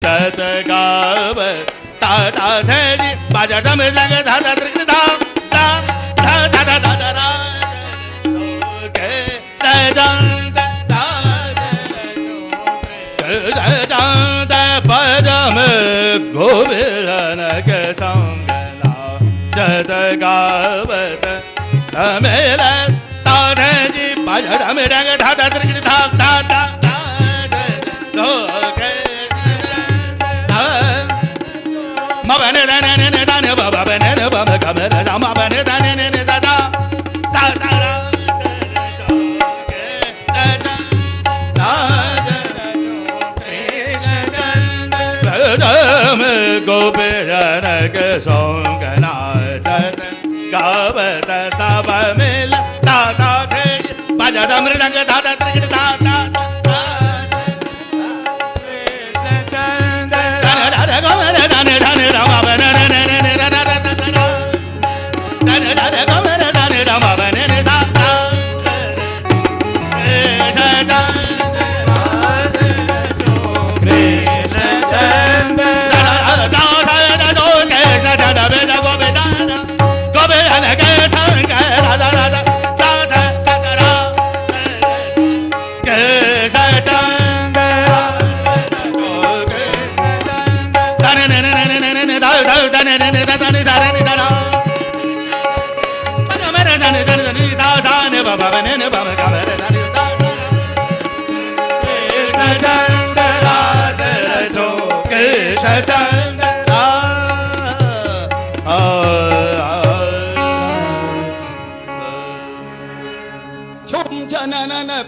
चत गाव ता ता थे जी बाजा डम लग धा धा त्रिक धा धा धा धा धा धा धा के सजंत धा सजंत पदम गोविंदन के संगला चत गावत मेल ता थे जी बाजा डम लग धा धा त्रिक धा धा धा bene ne ne ne baba bene ne baba kamera jama bene ne ne ne da da sa sa ra गोपियन के संग नाचत गावत सब मिल दादा थे बजत मृदंग दादा त्रिकट दादा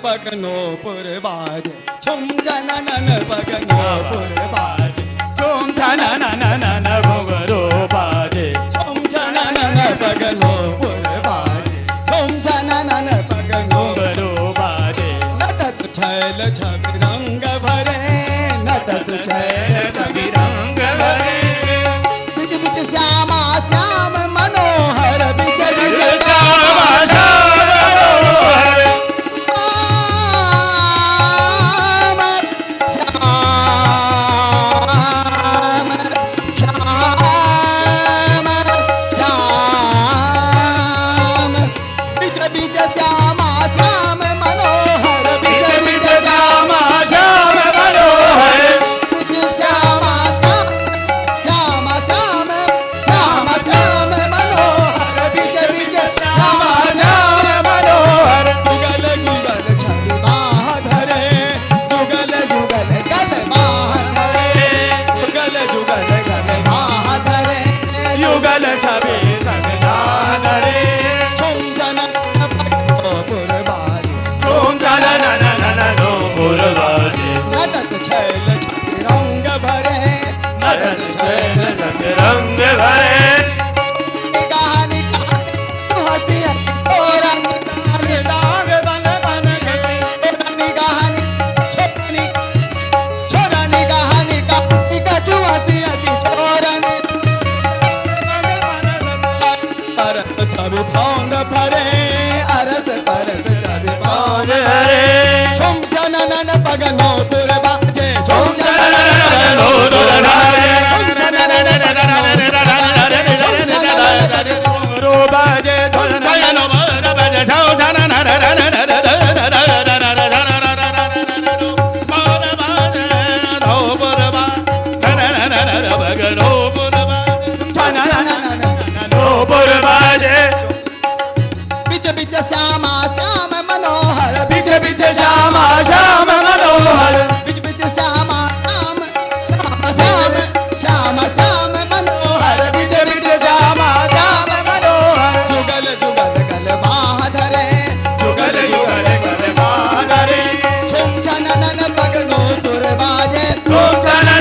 पगनो पुरबाज छुम जनन पगनो पुरबाज छुम जनन घुंघरू बाजे छुम जनन पगनो पुरबाज छुम जनन पगनो घुंघरू बाजे नटत छैल छवि रंग भरे नटत छैल छवि रंग भरे बिच बिच श्यामा श्याम मनोहर बिच बिच श्यामा श्याम मनोहर रंग भरे कहानी हंसी और दाग बन बन गए कहानी छोटी छोरानी कहानी का चुआती की छोरानी परस तब पौंग भरे अरस परस तब पौंग भरे छुम जनन पगनो पुर बाजे छुम जनन पगनो पुर बाजे बाजे धन धन बाजे छौ धन बीच बीच श्यामा श्याम मनोहर बीच बीच श्यामा श्याम मनोहर बीच बीच श्यामा श्याम श्याम श्याम श्याम मनोहर बीच बीच श्यामा श्याम मनोहर जुगल जुगल गल बाह धरे जुगल जुगल गल बाह धरे छुम छनन पगनो पुर बाजे छुम छनन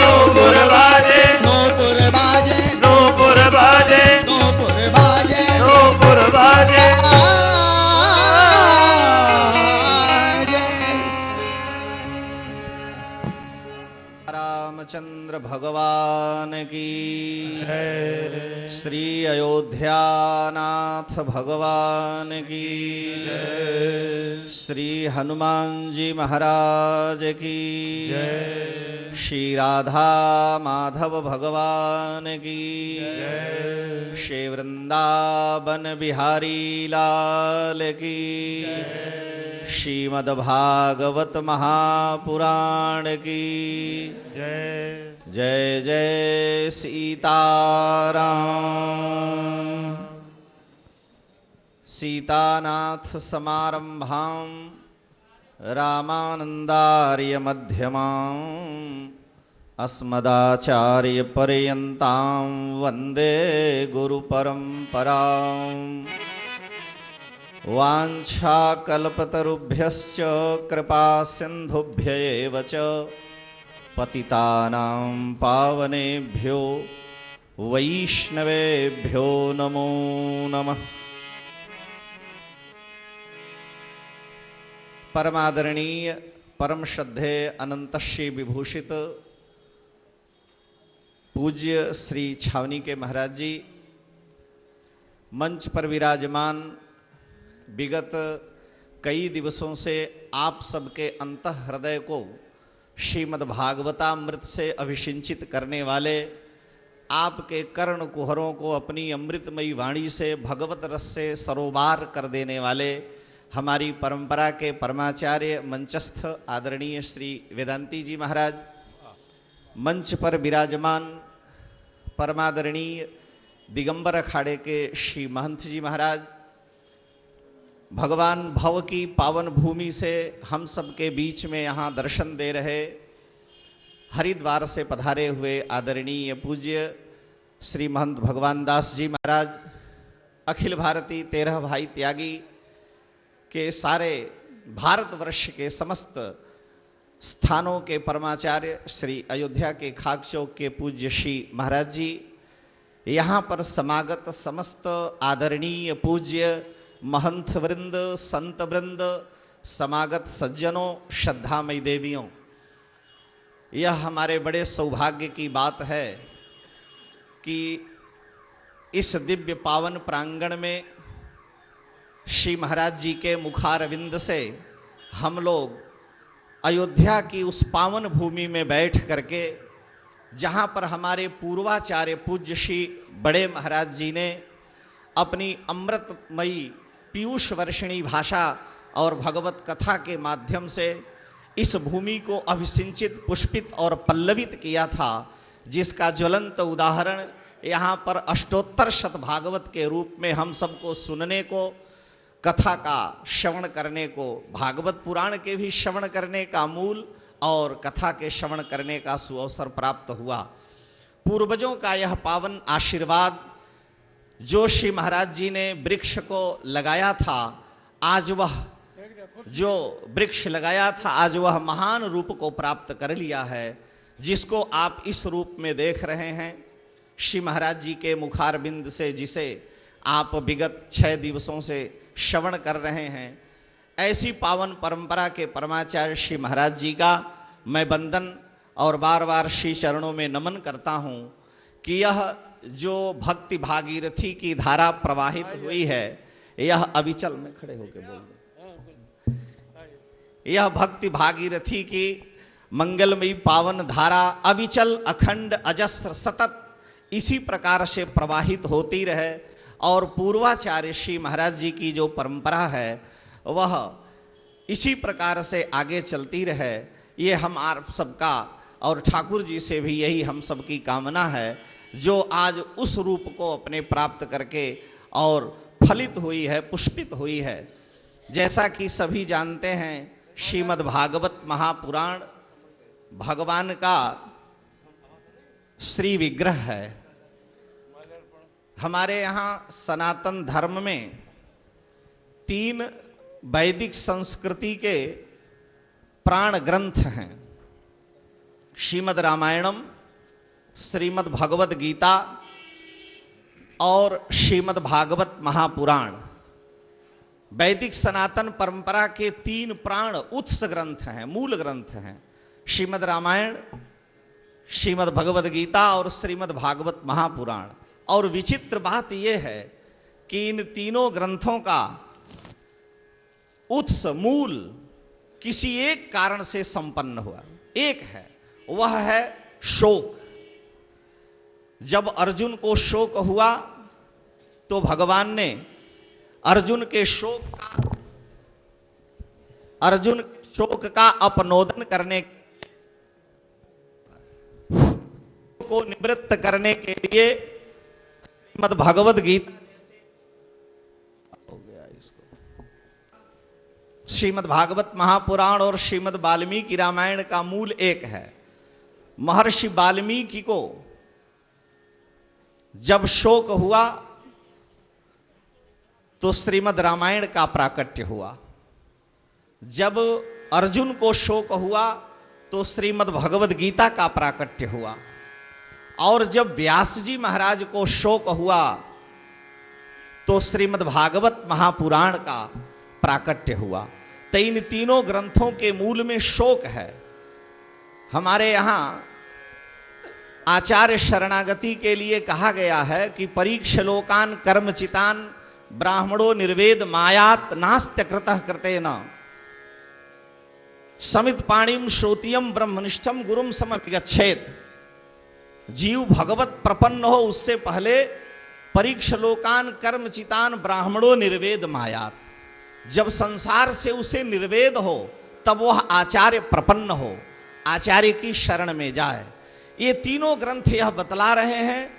नो पुर बाजे नो पुर बाजे नो पुर बाजे नो पुर बाजे नो पुर बाजे रामचंद्र भगवान की जय, श्री अयोध्यानाथ भगवान की जय, श्री हनुमान जी महाराज की जय, श्री राधा माधव भगवान की जय, श्री वृंदावन बिहारी लाल की जय, श्रीमद्भागवत महापुराण की जय। जय जय सीताराम। सीतानाथ समारंभां रामानंदार्य मध्यमां अस्मदाचार्य पर्यन्तां वन्दे गुरुपरम्परां। वाञ्छाकल्पतरुभ्यश्च कृपा सिन्धुभ्य एव च पतितानां पावनेभ्यो वैष्णवेभ्यो नमो नमः। परमादरणीय परम श्रद्धेय अनंत श्री विभूषित पूज्य श्री छावनी के महाराज जी, मंच पर विराजमान विगत कई दिवसों से आप सबके अंतः हृदय को श्रीमद् भागवतामृत से अभिषिंचित करने वाले, आपके कर्ण कुहरों को अपनी अमृतमयी वाणी से भगवत रस से सरोबार कर देने वाले हमारी परंपरा के परमाचार्य मंचस्थ आदरणीय श्री वेदांती जी महाराज, मंच पर विराजमान परमादरणीय दिगंबर अखाड़े के श्री महंत जी महाराज, भगवान भव की पावन भूमि से हम सबके बीच में यहाँ दर्शन दे रहे हरिद्वार से पधारे हुए आदरणीय पूज्य श्री महंत भगवान दास जी महाराज, अखिल भारतीय 13 भाई त्यागी के सारे भारतवर्ष के समस्त स्थानों के परमाचार्य श्री अयोध्या के खाक चौक के पूज्य श्री महाराज जी, यहाँ पर समागत समस्त आदरणीय पूज्य महंत वृंद, संत वृंद, समागत सज्जनों, श्रद्धामयी देवियों, यह हमारे बड़े सौभाग्य की बात है कि इस दिव्य पावन प्रांगण में श्री महाराज जी के मुखारविंद से हम लोग अयोध्या की उस पावन भूमि में बैठ करके, जहाँ पर हमारे पूर्वाचार्य पूज्य श्री बड़े महाराज जी ने अपनी अमृतमयी पीयूष वर्षिणी भाषा और भगवत कथा के माध्यम से इस भूमि को अभिसिंचित, पुष्पित और पल्लवित किया था, जिसका ज्वलंत उदाहरण यहाँ पर अष्टोत्तर शत भागवत के रूप में हम सबको सुनने को, कथा का श्रवण करने को, भागवत पुराण के भी श्रवण करने का मूल और कथा के श्रवण करने का सुअवसर प्राप्त हुआ। पूर्वजों का यह पावन आशीर्वाद जो श्री महाराज जी ने वृक्ष को लगाया था, आज वह जो वृक्ष लगाया था आज वह महान रूप को प्राप्त कर लिया है, जिसको आप इस रूप में देख रहे हैं। श्री महाराज जी के मुखारबिंद से जिसे आप विगत 6 दिवसों से श्रवण कर रहे हैं, ऐसी पावन परंपरा के परमाचार्य श्री महाराज जी का मैं वंदन और बार बार श्री चरणों में नमन करता हूँ कि यह जो भक्ति भागीरथी की धारा प्रवाहित हुई है, यह अविचल में खड़े होकर बोल दो, यह भक्ति भागीरथी की मंगलमयी पावन धारा अविचल अखंड अजस्र सतत इसी प्रकार से प्रवाहित होती रहे और पूर्वाचार्य श्री महाराज जी की जो परंपरा है वह इसी प्रकार से आगे चलती रहे। ये हम आप सबका और ठाकुर जी से भी यही हम सबकी कामना है, जो आज उस रूप को अपने प्राप्त करके और फलित हुई है, पुष्पित हुई है। जैसा कि सभी जानते हैं, श्रीमद् भागवत महापुराण भगवान का श्री विग्रह है। हमारे यहाँ सनातन धर्म में 3 वैदिक संस्कृति के प्राण ग्रंथ हैं, श्रीमद् रामायणम, श्रीमद् भगवद गीता और श्रीमद् भागवत महापुराण। वैदिक सनातन परंपरा के 3 प्राण उत्स ग्रंथ हैं, मूल ग्रंथ हैं। श्रीमद् रामायण श्रीमद् भगवद गीता और श्रीमद् भागवत महापुराण। और विचित्र बात यह है कि इन तीनों ग्रंथों का उत्स मूल किसी एक कारण से संपन्न हुआ, एक है, वह है शोक। जब अर्जुन को शोक हुआ तो भगवान ने अर्जुन के शोक का अपनोदन करने को निवृत्त करने के लिए श्रीमद् भगवद गीता हो गया इसको, श्रीमद् भागवत महापुराण और श्रीमद् वाल्मीकि रामायण का मूल एक है। महर्षि वाल्मीकि को जब शोक हुआ तो श्रीमद् रामायण का प्राकट्य हुआ, जब अर्जुन को शोक हुआ तो श्रीमद् भगवद गीता का प्राकट्य हुआ, और जब व्यास जी महाराज को शोक हुआ तो श्रीमद् भागवत महापुराण का प्राकट्य हुआ। तो इन तीनों ग्रंथों के मूल में शोक है। हमारे यहाँ आचार्य शरणागति के लिए कहा गया है कि परीक्षलोकान कर्मचितान ब्राह्मणो निर्वेद मायात नास्त्य कृतः कृतेन समित पाणिम श्रोतियम ब्रह्मनिष्ठम गुरुम समभिगच्छेत। जीव भगवत प्रपन्न हो उससे पहले परीक्षलोकान कर्मचितान ब्राह्मणो निर्वेद मायात, जब संसार से उसे निर्वेद हो तब वह आचार्य प्रपन्न हो, आचार्य की शरण में जाए। ये तीनों ग्रंथ यह बतला रहे हैं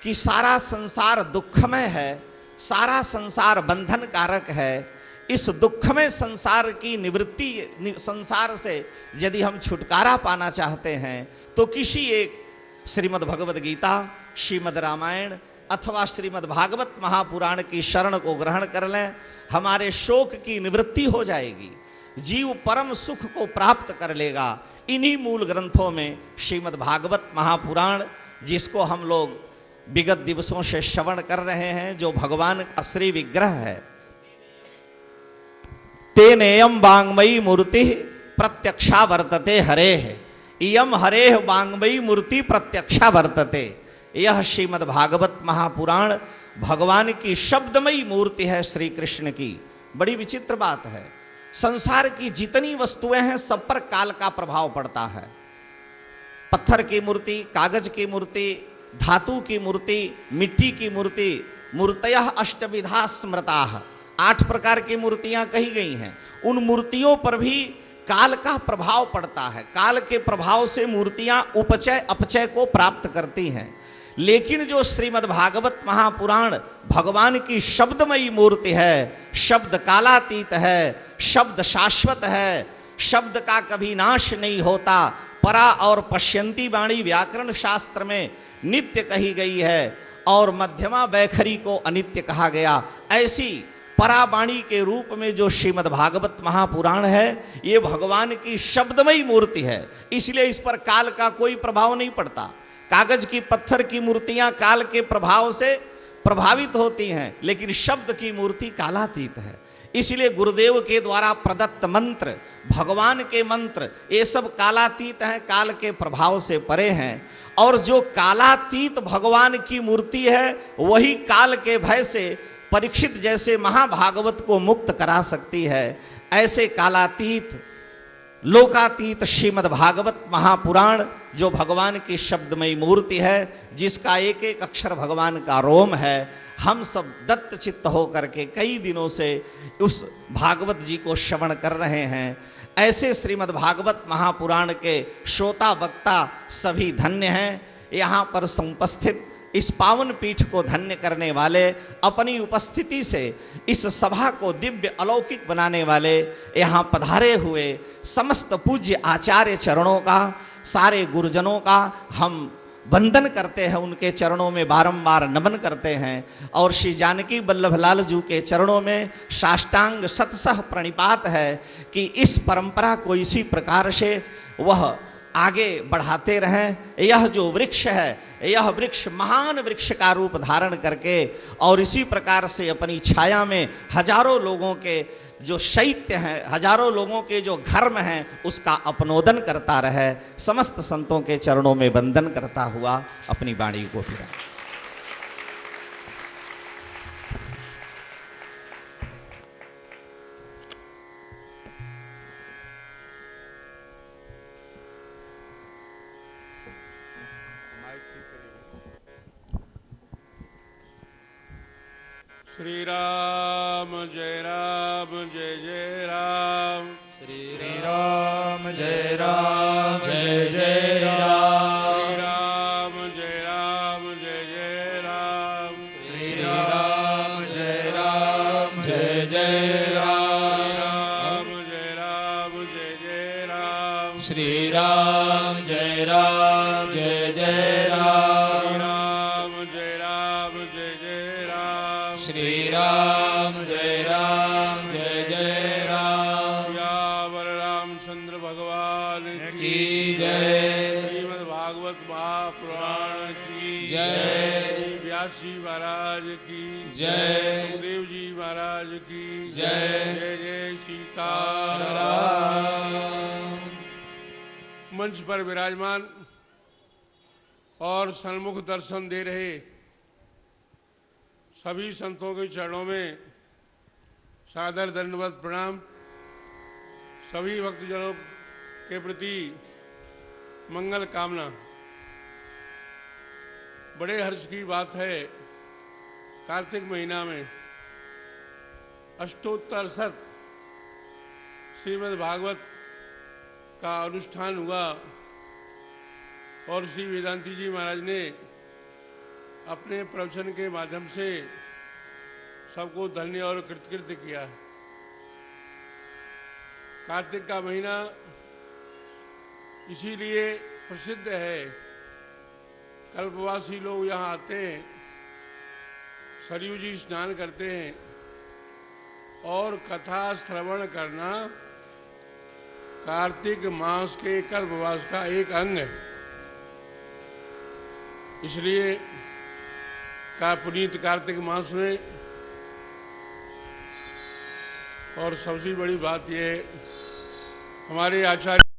कि सारा संसार दुखमय है, सारा संसार बंधन कारक है। इस दुखमय संसार की निवृत्ति, संसार से यदि हम छुटकारा पाना चाहते हैं तो किसी एक श्रीमद् भगवद गीता, श्रीमद् रामायण अथवा श्रीमद् भागवत महापुराण की शरण को ग्रहण कर लें, हमारे शोक की निवृत्ति हो जाएगी, जीव परम सुख को प्राप्त कर लेगा। इन्हीं मूल ग्रंथों में श्रीमद् भागवत महापुराण, जिसको हम लोग विगत दिवसों से श्रवण कर रहे हैं, जो भगवान का श्री विग्रह है, तेनेयम वाङ्मयी मूर्ति प्रत्यक्षा वर्तते हरेः, इयम हरेः वाङ्मयी मूर्ति प्रत्यक्षा वर्तते। यह श्रीमद् भागवत महापुराण भगवान की शब्दमयी मूर्ति है, श्री कृष्ण की। बड़ी विचित्र बात है, संसार की जितनी वस्तुएं हैं सब पर काल का प्रभाव पड़ता है। पत्थर की मूर्ति, कागज की मूर्ति, धातु की मूर्ति, मिट्टी की मूर्ति, मूर्तयः अष्टविधा स्मृताः, 8 प्रकार की मूर्तियां कही गई हैं। उन मूर्तियों पर भी काल का प्रभाव पड़ता है। काल के प्रभाव से मूर्तियां उपचय अपचय को प्राप्त करती हैं। लेकिन जो श्रीमद् भागवत महापुराण भगवान की शब्दमयी मूर्ति है, शब्द कालातीत है, शब्द शाश्वत है, शब्द का कभी नाश नहीं होता। परा और पश्यंती वाणी व्याकरण शास्त्र में नित्य कही गई है और मध्यमा बैखरी को अनित्य कहा गया। ऐसी परावाणी के रूप में जो श्रीमद् भागवत महापुराण है, ये भगवान की शब्दमयी मूर्ति है, इसलिए इस पर काल का कोई प्रभाव नहीं पड़ता। कागज की, पत्थर की मूर्तियां काल के प्रभाव से प्रभावित होती हैं, लेकिन शब्द की मूर्ति कालातीत है। इसलिए गुरुदेव के द्वारा प्रदत्त मंत्र, भगवान के मंत्र, ये सब कालातीत हैं, काल के प्रभाव से परे हैं। और जो कालातीत भगवान की मूर्ति है, वही काल के भय से परीक्षित जैसे महाभागवत को मुक्त करा सकती है। ऐसे कालातीत लोकातीत श्रीमद् भागवत महापुराण जो भगवान की शब्दमयी मूर्ति है, जिसका एक एक अक्षर भगवान का रोम है, हम सब दत्त चित्त होकर के कई दिनों से उस भागवत जी को श्रवण कर रहे हैं। ऐसे श्रीमद् भागवत महापुराण के श्रोता वक्ता सभी धन्य हैं। यहाँ पर समुपस्थित इस पावन पीठ को धन्य करने वाले, अपनी उपस्थिति से इस सभा को दिव्य अलौकिक बनाने वाले यहाँ पधारे हुए समस्त पूज्य आचार्य चरणों का, सारे गुरुजनों का हम वंदन करते हैं, उनके चरणों में बारंबार नमन करते हैं। और श्री जानकी वल्लभलाल जी के चरणों में साष्टांग सतसह प्रणिपात है कि इस परंपरा को इसी प्रकार से वह आगे बढ़ाते रहें। यह जो वृक्ष है, यह वृक्ष महान वृक्ष का रूप धारण करके और इसी प्रकार से अपनी छाया में हजारों लोगों के जो शैत्य है, हजारों लोगों के जो घर्म हैं, उसका अपनोदन करता रहे। समस्त संतों के चरणों में वंदन करता हुआ अपनी वाणी को फिरा। श्री राम जय जय राम। श्री राम जय जय राम। श्री राम जय जय राम। श्री राम जय जय राम। श्री राम जय जय राम। श्री राम जय जय राम। सियावर रामचंद्र भगवान की जय। श्रीमद् भागवत महापुराण की जय। व्यासी महाराज की जय। सुखदेव जी महाराज की जय। जय जय सीताराम। मंच पर विराजमान और सन्मुख दर्शन दे रहे सभी संतों के चरणों में सादर दंडवत प्रणाम। सभी भक्तजनों के प्रति मंगल कामना। बड़े हर्ष की बात है, कार्तिक महीना में अष्टोत्तर शत श्रीमद् भागवत का अनुष्ठान हुआ और श्री वेदांती जी महाराज ने अपने प्रवचन के माध्यम से सबको धन्य और कृतकृत्य किया। कार्तिक का महीना इसीलिए प्रसिद्ध है, कल्पवासी लोग यहाँ आते हैं, सरयू जी स्नान करते हैं और कथा श्रवण करना कार्तिक मास के कल्पवास का एक अंग है। इसलिए का पुनीत कार्तिक मास में, और सबसे बड़ी बात यह है, हमारे आचार्य